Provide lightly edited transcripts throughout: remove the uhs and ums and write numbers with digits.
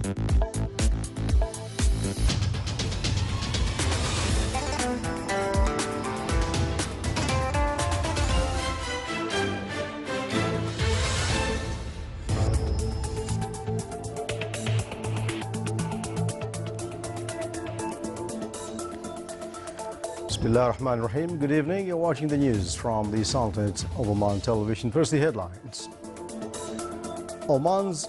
Bismillah ar-Rahman ar-Rahim. Good evening. You're watching the news from the Sultanate of Oman television. First, the headlines. Oman's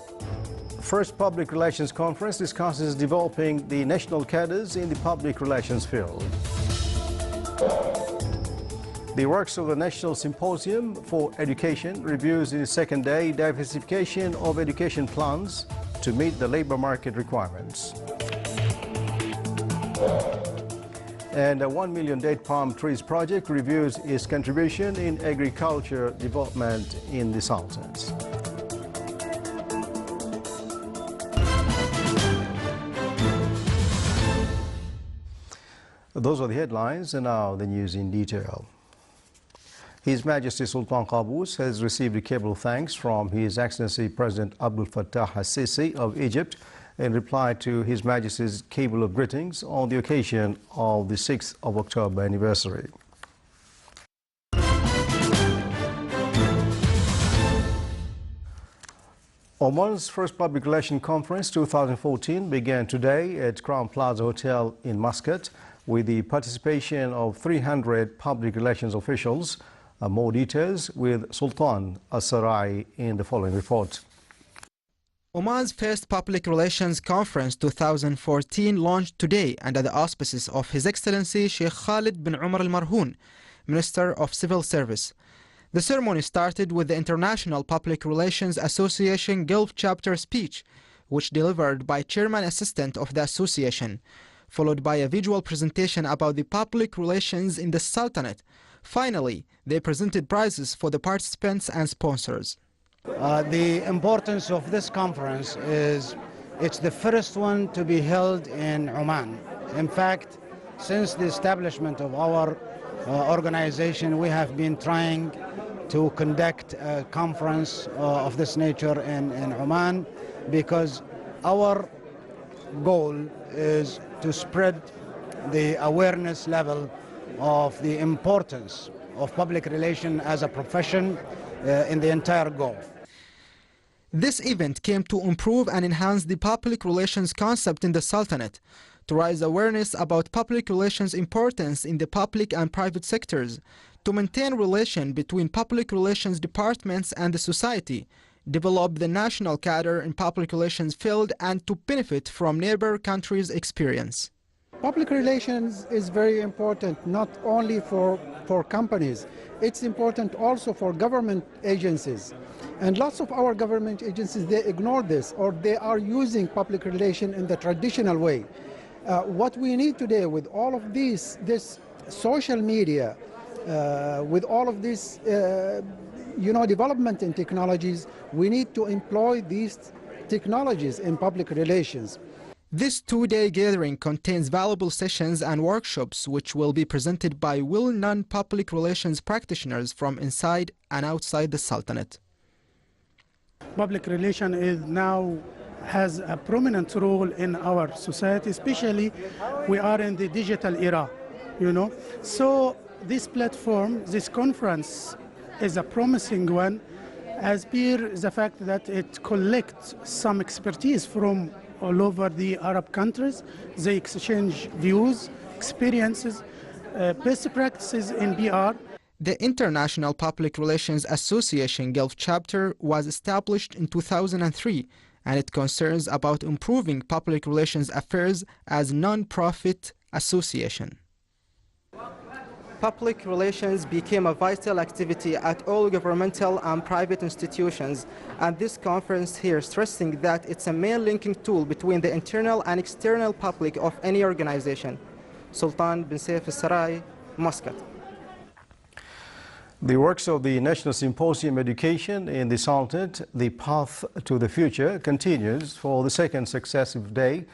first public relations conference discusses developing the national cadres in the public relations field. The works of the National Symposium for Education reviews in its second day diversification of education plans to meet the labor market requirements. And a 1 million date palm trees project reviews its contribution in agriculture development in the Sultanate. Those are the headlines, and now the news in detail. His Majesty Sultan Qaboos has received a cable of thanks from His Excellency President Abdel Fattah al-Sisi of Egypt in reply to His Majesty's cable of greetings on the occasion of the 6th of October anniversary. Oman's first public relations conference 2014 began today at Crown Plaza Hotel in Muscat with the participation of 300 public relations officials. More details with Sultan Al-Sarai in the following report. Oman's first Public Relations Conference 2014 launched today under the auspices of His Excellency Sheikh Khalid bin Umar Al-Marhoon, Minister of Civil Service. The ceremony started with the International Public Relations Association Gulf Chapter speech, which delivered by Chairman Assistant of the Association, followed by a visual presentation about the public relations in the Sultanate. Finally, they presented prizes for the participants and sponsors. The importance of this conference is it's the first one to be held in Oman. In fact, since the establishment of our organization, we have been trying to conduct a conference of this nature in Oman because our goal is to spread the awareness level of the importance of public relations as a profession in the entire Gulf. This event came to improve and enhance the public relations concept in the Sultanate, to raise awareness about public relations importance in the public and private sectors, to maintain relation between public relations departments and the society, develop the national cadre in public relations field, and to benefit from neighbor countries' experience. Public relations is very important not only for companies, it's important also for government agencies. And lots of our government agencies, they ignore this, or they are using public relation in the traditional way. What we need today with all of this social media, with all of this development in technologies, we need to employ these technologies in public relations. This two-day gathering contains valuable sessions and workshops which will be presented by well-known public relations practitioners from inside and outside the Sultanate. Public relations now has a prominent role in our society, especially we are in the digital era, So this platform, this conference is a promising one, as per the fact that it collects some expertise from all over the Arab countries. They exchange views, experiences, best practices in PR. The International Public Relations Association Gulf Chapter was established in 2003, and it concerns about improving public relations affairs as a non-profit association. Public relations became a vital activity at all governmental and private institutions, and this conference here stressing that it's a main linking tool between the internal and external public of any organization. Sultan bin Saif al-Sarai, Muscat. The works of the National Symposium Education in the Sultanate, The Path to the Future, continues for the second successive day.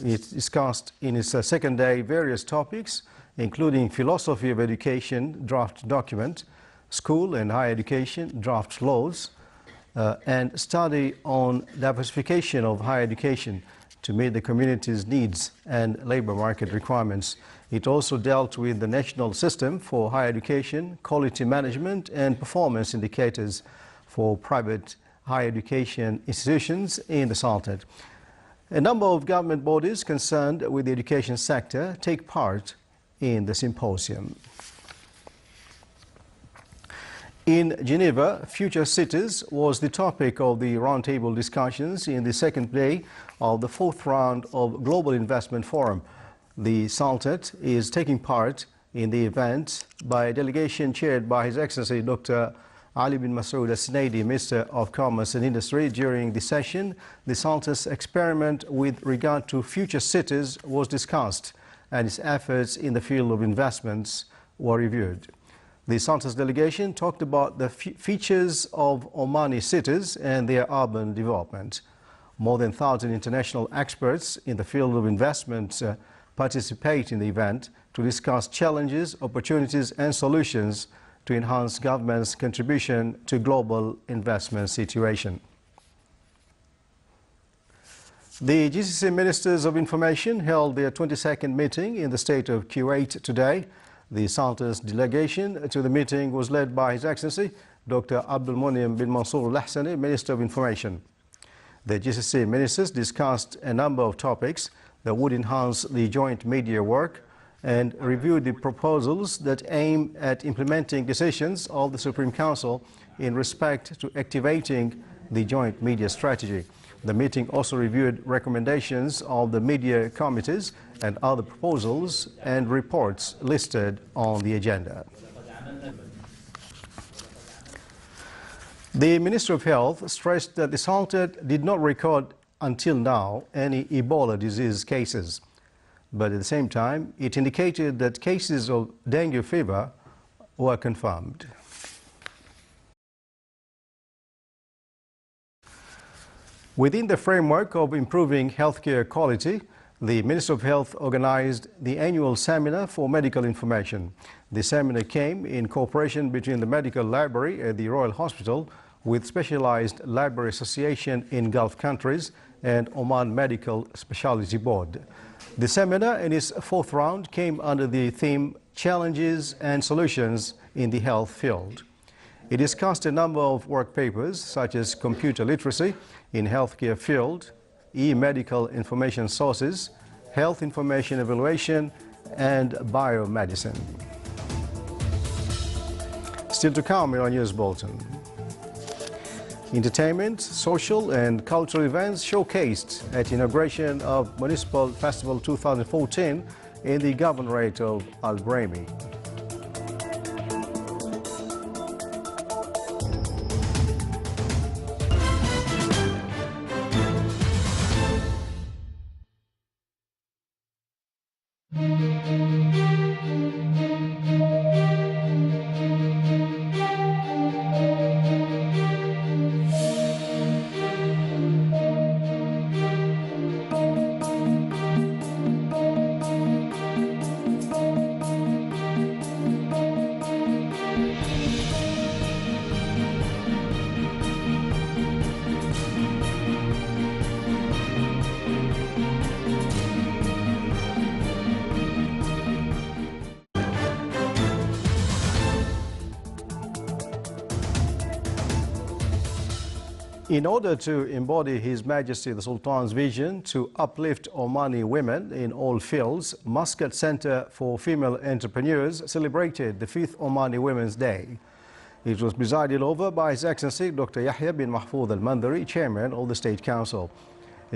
It discussed in its second day various topics, including philosophy of education, draft document, school and higher education, draft laws, and study on diversification of higher education to meet the community's needs and labor market requirements. It also dealt with the national system for higher education, quality management and performance indicators for private higher education institutions in the Sultanate. A number of government bodies concerned with the education sector take part in the symposium. In Geneva, future cities was the topic of the roundtable discussions in the second day of the fourth round of Global Investment Forum. The Sultanate is taking part in the event by a delegation chaired by His Excellency Dr. Ali bin Masoud Al-Sinaidi, Minister of Commerce and Industry. During the session, the Sultanate's experiment with regard to future cities was discussed and its efforts in the field of investments were reviewed. The Sultanate's delegation talked about the features of Omani cities and their urban development. More than 1,000 international experts in the field of investment participate in the event to discuss challenges, opportunities and solutions to enhance government's contribution to global investment situation. The GCC Ministers of Information held their 22nd meeting in the state of Kuwait today. The Sultanate's delegation to the meeting was led by His Excellency Dr. Abdul Munim bin Mansour Al-Ahsani, Minister of Information. The GCC ministers discussed a number of topics that would enhance the joint media work and reviewed the proposals that aim at implementing decisions of the Supreme Council in respect to activating the joint media strategy. The meeting also reviewed recommendations of the media committees and other proposals and reports listed on the agenda. The Minister of Health stressed that the Sultanate did not record until now any Ebola disease cases, but at the same time it indicated that cases of dengue fever were confirmed. Within the framework of improving healthcare quality, the Minister of Health organized the annual seminar for medical information. The seminar came in cooperation between the Medical Library at the Royal Hospital with Specialized Library Association in Gulf countries and Oman Medical Specialty Board. The seminar in its fourth round came under the theme Challenges and Solutions in the Health Field. It discussed a number of work papers such as computer literacy in healthcare field, e-medical information sources, health information evaluation, and biomedicine. Still to come in our news bulletin. Entertainment, social and cultural events showcased at inauguration of Municipal Festival 2014 in the Governorate of Al Brahmi. In order to embody His Majesty the Sultan's vision to uplift Omani women in all fields, Muscat Center for Female Entrepreneurs celebrated the 5th Omani Women's Day. It was presided over by His Excellency Dr. Yahya bin Mahfoud Al-Mandari, Chairman of the State Council.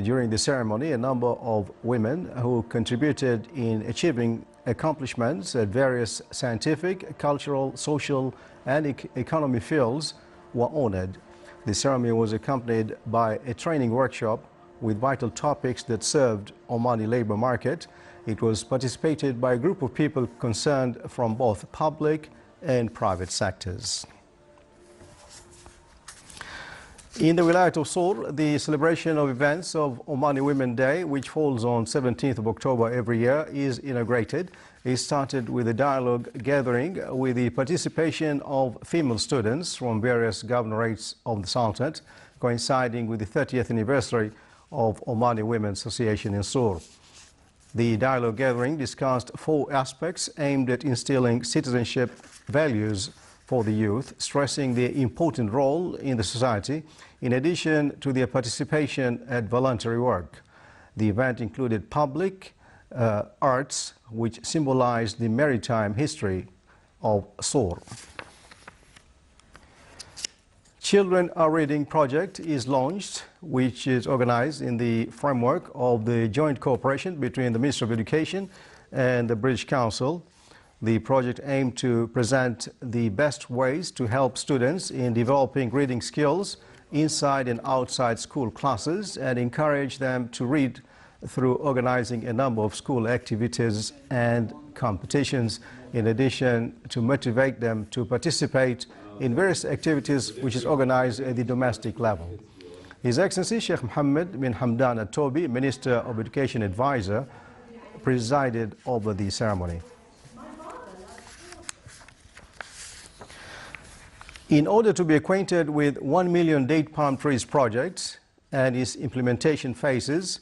During the ceremony, a number of women who contributed in achieving accomplishments at various scientific, cultural, social and economy fields were honored. The ceremony was accompanied by a training workshop with vital topics that served Omani labor market. It was participated by a group of people concerned from both public and private sectors. In the Wilayat of Sur, the celebration of events of Omani Women Day, which falls on 17th of October every year, is inaugurated. It started with a dialogue gathering with the participation of female students from various governorates of the Sultanate, coinciding with the 30th anniversary of Omani Women's Association in Sur. The dialogue gathering discussed 4 aspects aimed at instilling citizenship values for the youth, stressing their important role in the society, in addition to their participation at voluntary work. The event included public arts, which symbolized the maritime history of Sur. Children Are Reading project is launched, which is organized in the framework of the joint cooperation between the Ministry of Education and the British Council. The project aimed to present the best ways to help students in developing reading skills inside and outside school classes and encourage them to read through organizing a number of school activities and competitions, in addition to motivate them to participate in various activities which is organized at the domestic level. His Excellency Sheikh Mohammed bin Hamdan Al-Tobi, Minister of Education Advisor, presided over the ceremony. In order to be acquainted with 1 million date palm trees project and its implementation phases,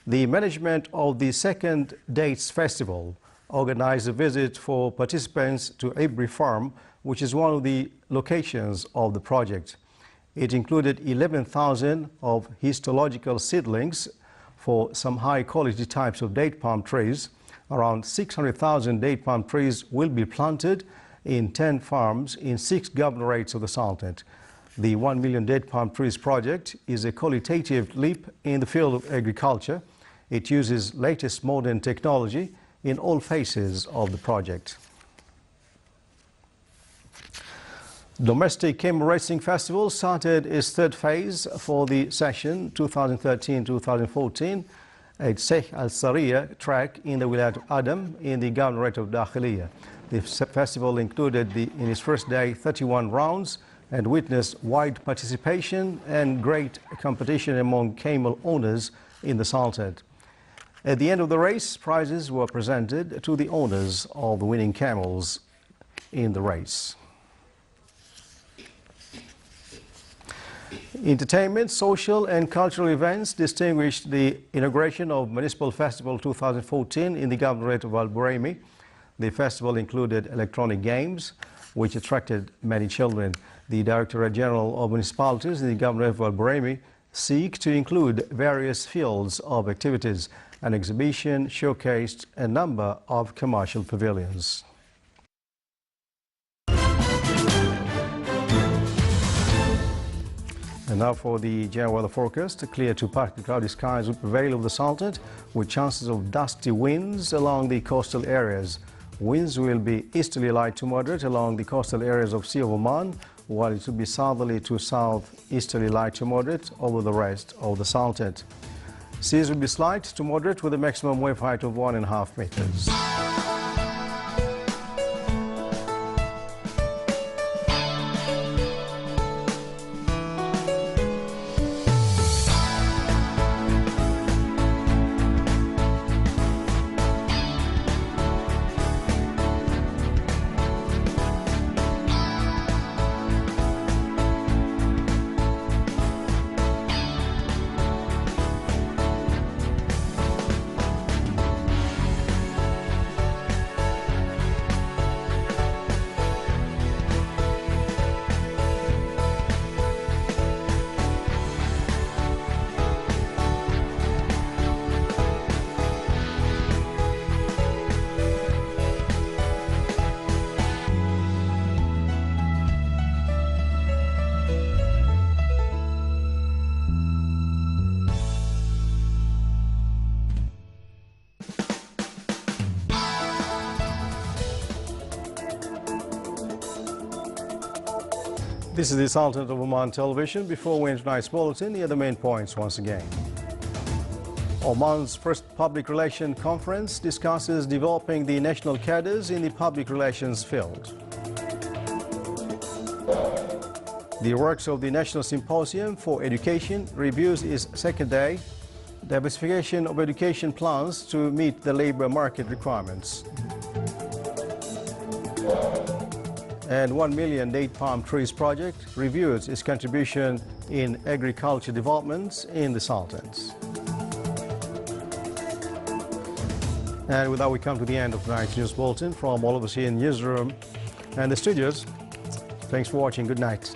the management of the second Dates Festival organized a visit for participants to Ibri Farm, which is one of the locations of the project. It included 11,000 of histological seedlings for some high-quality types of date palm trees. Around 600,000 date palm trees will be planted in 10 farms in 6 governorates of the Sultanate. The 1 million date palm trees project is a qualitative leap in the field of agriculture. It uses latest modern technology in all phases of the project. Domestic Camel Racing Festival started its 3rd phase for the session 2013-2014 at Sheikh Al Sariya track in the Wilayat of Adam in the Governorate of Dakhiliya. The festival included in its first day 31 rounds and witnessed wide participation and great competition among camel owners in the Sultanate. At the end of the race, prizes were presented to the owners of the winning camels in the race. Entertainment, social and cultural events distinguished the inauguration of Municipal Festival 2014 in the Governorate of Al-Buraimi. The festival included electronic games, which attracted many children. The Directorate General of Municipalities in the Governorate of Al-Buraimi seek to include various fields of activities. An exhibition showcased a number of commercial pavilions. And now for the general weather forecast. Clear to partly cloudy skies will prevail over the Sultanate, with chances of dusty winds along the coastal areas. Winds will be easterly light to moderate along the coastal areas of Sea of Oman, while it will be southerly to southeasterly light to moderate over the rest of the Sultanate. Seas will be slight to moderate with a maximum wave height of 1.5 meters. This is the Sultanate of Oman Television. Before we enter tonight's bulletin, here are the main points once again. Oman's first public relations conference discusses developing the national cadres in the public relations field. The works of the National Symposium for Education reviews its 2nd day, diversification of education plans to meet the labor market requirements. And 1 million date palm trees project reviews its contribution in agriculture developments in the Sultanates. And with that, we come to the end of tonight's news bulletin. From all of us here in the newsroom and the studios, thanks for watching. Good night.